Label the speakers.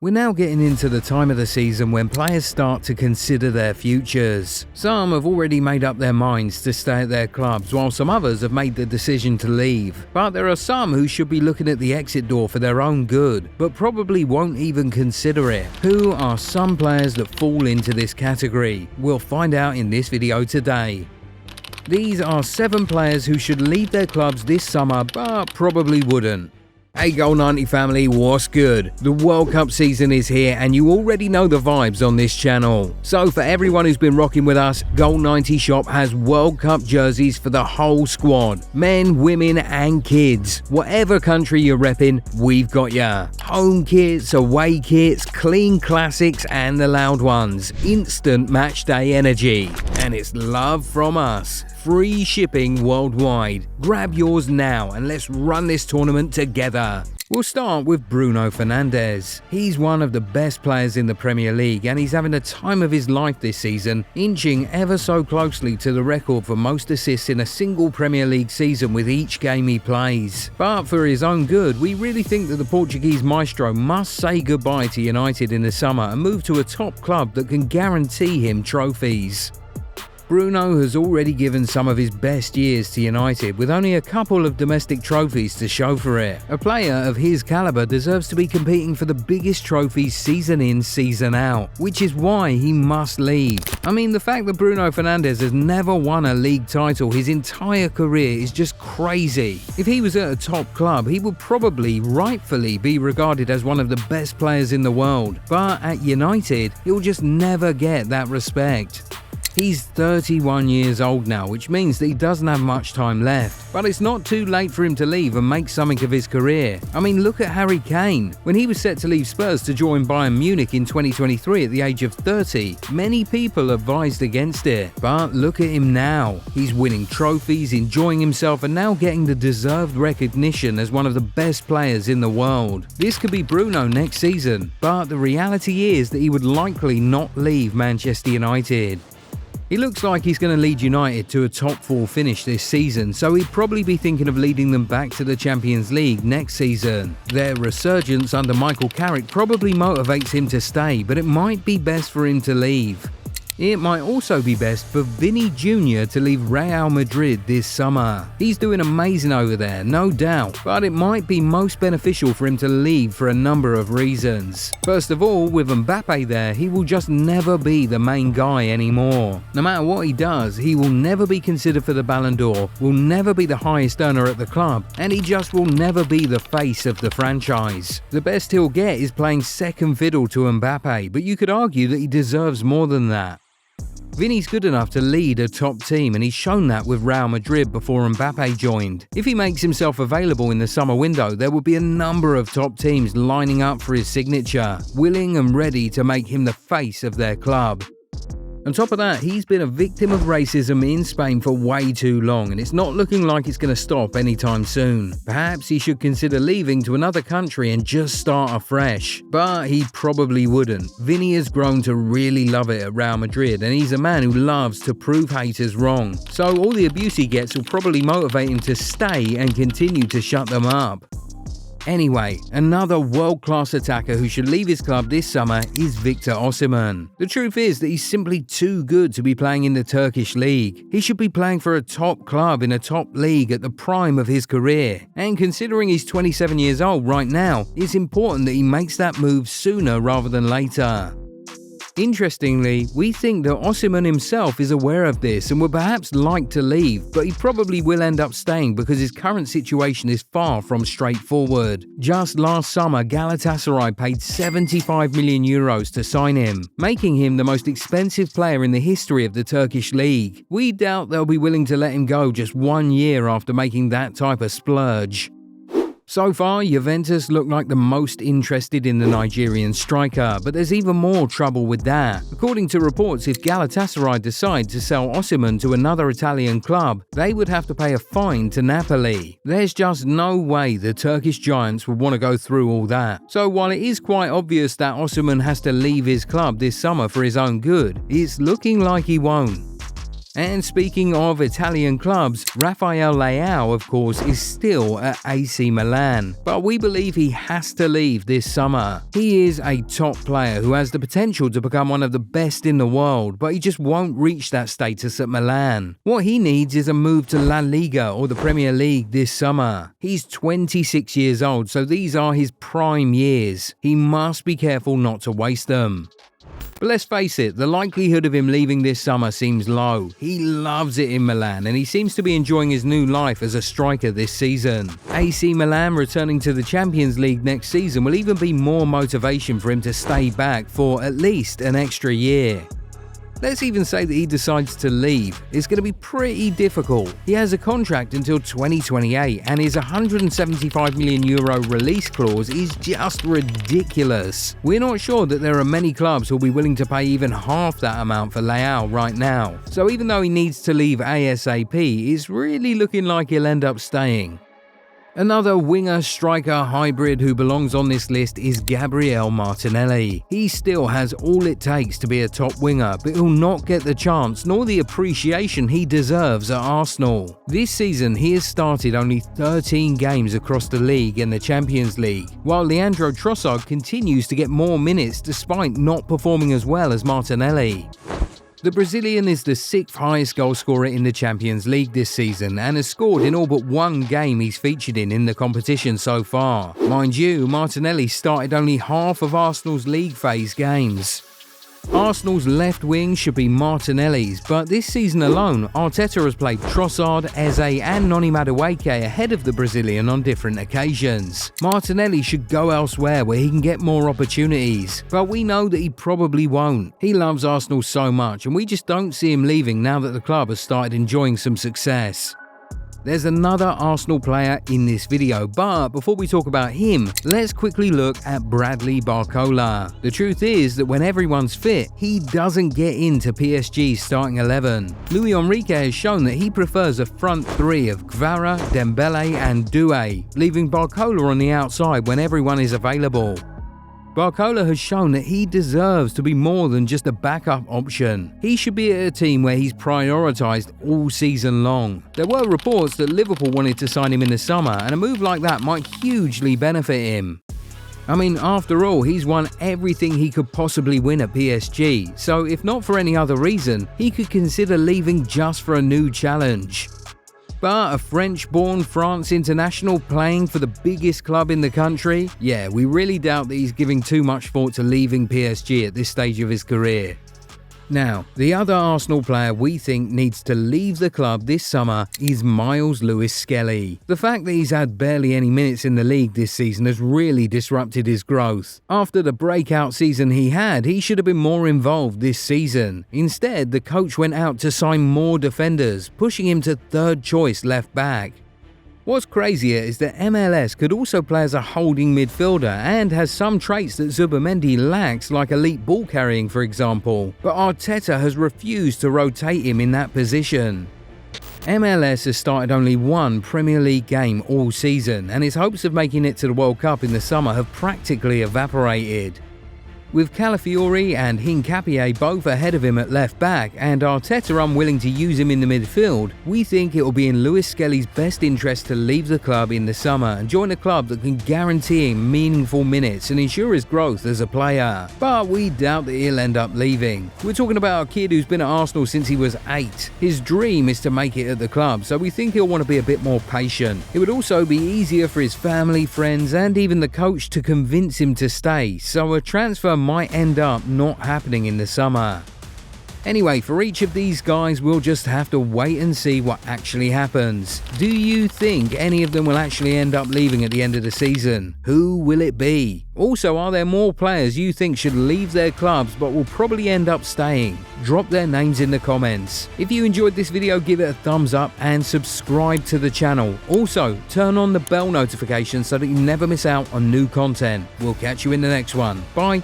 Speaker 1: We're now getting into the time of the season when players start to consider their futures. Some have already made up their minds to stay at their clubs, while some others have made the decision to leave. But there are some who should be looking at the exit door for their own good, but probably won't even consider it. Who are some players that fall into this category? We'll find out in this video today. These are 7 players who should leave their clubs this summer, but probably wouldn't. Hey Goal 90 family, what's good? The World Cup season is here and you already know the vibes on this channel. So for everyone who's been rocking with us, Goal 90 Shop has World Cup jerseys for the whole squad. Men, women and kids. Whatever country you're repping, we've got ya. Home kits, away kits, clean classics and the loud ones. Instant match day energy. And it's love from us. Free shipping worldwide. Grab yours now and let's run this tournament together. We'll start with Bruno Fernandes. He's one of the best players in the Premier League and he's having the time of his life this season, inching ever so closely to the record for most assists in a single Premier League season with each game he plays. But for his own good, we really think that the Portuguese maestro must say goodbye to United in the summer and move to a top club that can guarantee him trophies. Bruno has already given some of his best years to United with only a couple of domestic trophies to show for it. A player of his caliber deserves to be competing for the biggest trophies season in, season out, which is why he must leave. I mean, the fact that Bruno Fernandes has never won a league title his entire career is just crazy. If he was at a top club, he would probably rightfully be regarded as one of the best players in the world, but at United, he'll just never get that respect. He's 31 years old now, which means that he doesn't have much time left. But it's not too late for him to leave and make something of his career. I mean, look at Harry Kane. When he was set to leave Spurs to join Bayern Munich in 2023 at the age of 30, many people advised against it. But look at him now. He's winning trophies, enjoying himself, and now getting the deserved recognition as one of the best players in the world. This could be Bruno next season, but the reality is that he would likely not leave Manchester United. He looks like he's going to lead United to a top 4 finish this season, so he'd probably be thinking of leading them back to the Champions League next season. Their resurgence under Michael Carrick probably motivates him to stay, but it might be best for him to leave. It might also be best for Vinicius Jr to leave Real Madrid this summer. He's doing amazing over there, no doubt, but it might be most beneficial for him to leave for a number of reasons. First of all, with Mbappe there, he will just never be the main guy anymore. No matter what he does, he will never be considered for the Ballon d'Or, will never be the highest earner at the club, and he just will never be the face of the franchise. The best he'll get is playing second fiddle to Mbappe, but you could argue that he deserves more than that. Vinny's good enough to lead a top team and he's shown that with Real Madrid before Mbappe joined. If he makes himself available in the summer window, there will be a number of top teams lining up for his signature, willing and ready to make him the face of their club. On top of that, he's been a victim of racism in Spain for way too long and it's not looking like it's going to stop anytime soon. Perhaps he should consider leaving to another country and just start afresh. But he probably wouldn't. Vinny has grown to really love it at Real Madrid and he's a man who loves to prove haters wrong. So all the abuse he gets will probably motivate him to stay and continue to shut them up. Anyway, another world-class attacker who should leave his club this summer is Victor Osimhen. The truth is that he's simply too good to be playing in the Turkish league. He should be playing for a top club in a top league at the prime of his career. And considering he's 27 years old right now, it's important that he makes that move sooner rather than later. Interestingly, we think that Osimhen himself is aware of this and would perhaps like to leave, but he probably will end up staying because his current situation is far from straightforward. Just last summer, Galatasaray paid 75 million euros to sign him, making him the most expensive player in the history of the Turkish league. We doubt they'll be willing to let him go just 1 year after making that type of splurge. So far, Juventus look like the most interested in the Nigerian striker, but there's even more trouble with that. According to reports, if Galatasaray decide to sell Osimhen to another Italian club, they would have to pay a fine to Napoli. There's just no way the Turkish giants would want to go through all that. So while it is quite obvious that Osimhen has to leave his club this summer for his own good, it's looking like he won't. And speaking of Italian clubs, Rafael Leao, of course, is still at AC Milan, but we believe he has to leave this summer. He is a top player who has the potential to become one of the best in the world, but he just won't reach that status at Milan. What he needs is a move to La Liga or the Premier League this summer. He's 26 years old, so these are his prime years. He must be careful not to waste them. But let's face it, the likelihood of him leaving this summer seems low. He loves it in Milan and he seems to be enjoying his new life as a striker this season. AC Milan returning to the Champions League next season will even be more motivation for him to stay back for at least an extra year. Let's even say that he decides to leave. It's going to be pretty difficult. He has a contract until 2028 and his €175 million release clause is just ridiculous. We're not sure that there are many clubs who will be willing to pay even half that amount for Leao right now. So even though he needs to leave ASAP, it's really looking like he'll end up staying. Another winger-striker hybrid who belongs on this list is Gabriel Martinelli. He still has all it takes to be a top winger, but he'll not get the chance nor the appreciation he deserves at Arsenal. This season, he has started only 13 games across the league and the Champions League, while Leandro Trossard continues to get more minutes despite not performing as well as Martinelli. The Brazilian is the 6th highest goalscorer in the Champions League this season and has scored in all but one game he's featured in the competition so far. Mind you, Martinelli started only half of Arsenal's league phase games. Arsenal's left wing should be Martinelli's, but this season alone, Arteta has played Trossard, Eze and Noni Madueke ahead of the Brazilian on different occasions. Martinelli should go elsewhere where he can get more opportunities, but we know that he probably won't. He loves Arsenal so much and we just don't see him leaving now that the club has started enjoying some success. There's another Arsenal player in this video, but before we talk about him, let's quickly look at Bradley Barcola. The truth is that when everyone's fit, he doesn't get into PSG's starting 11. Luis Enrique has shown that he prefers a front three of Kvara, Dembele and Doué, leaving Barcola on the outside when everyone is available. Barcola has shown that he deserves to be more than just a backup option. He should be at a team where he's prioritised all season long. There were reports that Liverpool wanted to sign him in the summer, and a move like that might hugely benefit him. I mean, after all, he's won everything he could possibly win at PSG, so if not for any other reason, he could consider leaving just for a new challenge. But a French-born France international playing for the biggest club in the country? Yeah, we really doubt that he's giving too much thought to leaving PSG at this stage of his career. Now, the other Arsenal player we think needs to leave the club this summer is Miles Lewis Skelly. The fact that he's had barely any minutes in the league this season has really disrupted his growth. After the breakout season he had, he should have been more involved this season. Instead, the coach went out to sign more defenders, pushing him to third choice left back. What's crazier is that MLS could also play as a holding midfielder and has some traits that Zubimendi lacks, like elite ball carrying for example, but Arteta has refused to rotate him in that position. MLS has started only one Premier League game all season and his hopes of making it to the World Cup in the summer have practically evaporated. With Calafiori and Hincapié both ahead of him at left back and Arteta unwilling to use him in the midfield, we think it will be in Lewis Skelly's best interest to leave the club in the summer and join a club that can guarantee him meaningful minutes and ensure his growth as a player. But we doubt that he'll end up leaving. We're talking about a kid who's been at Arsenal since he was 8. His dream is to make it at the club, so we think he'll want to be a bit more patient. It would also be easier for his family, friends and even the coach to convince him to stay, so a transfer might end up not happening in the summer. Anyway, for each of these guys, we'll just have to wait and see what actually happens. Do you think any of them will actually end up leaving at the end of the season? Who will it be? Also, are there more players you think should leave their clubs but will probably end up staying? Drop their names in the comments. If you enjoyed this video, give it a thumbs up and subscribe to the channel. Also, turn on the bell notification so that you never miss out on new content. We'll catch you in the next one. Bye.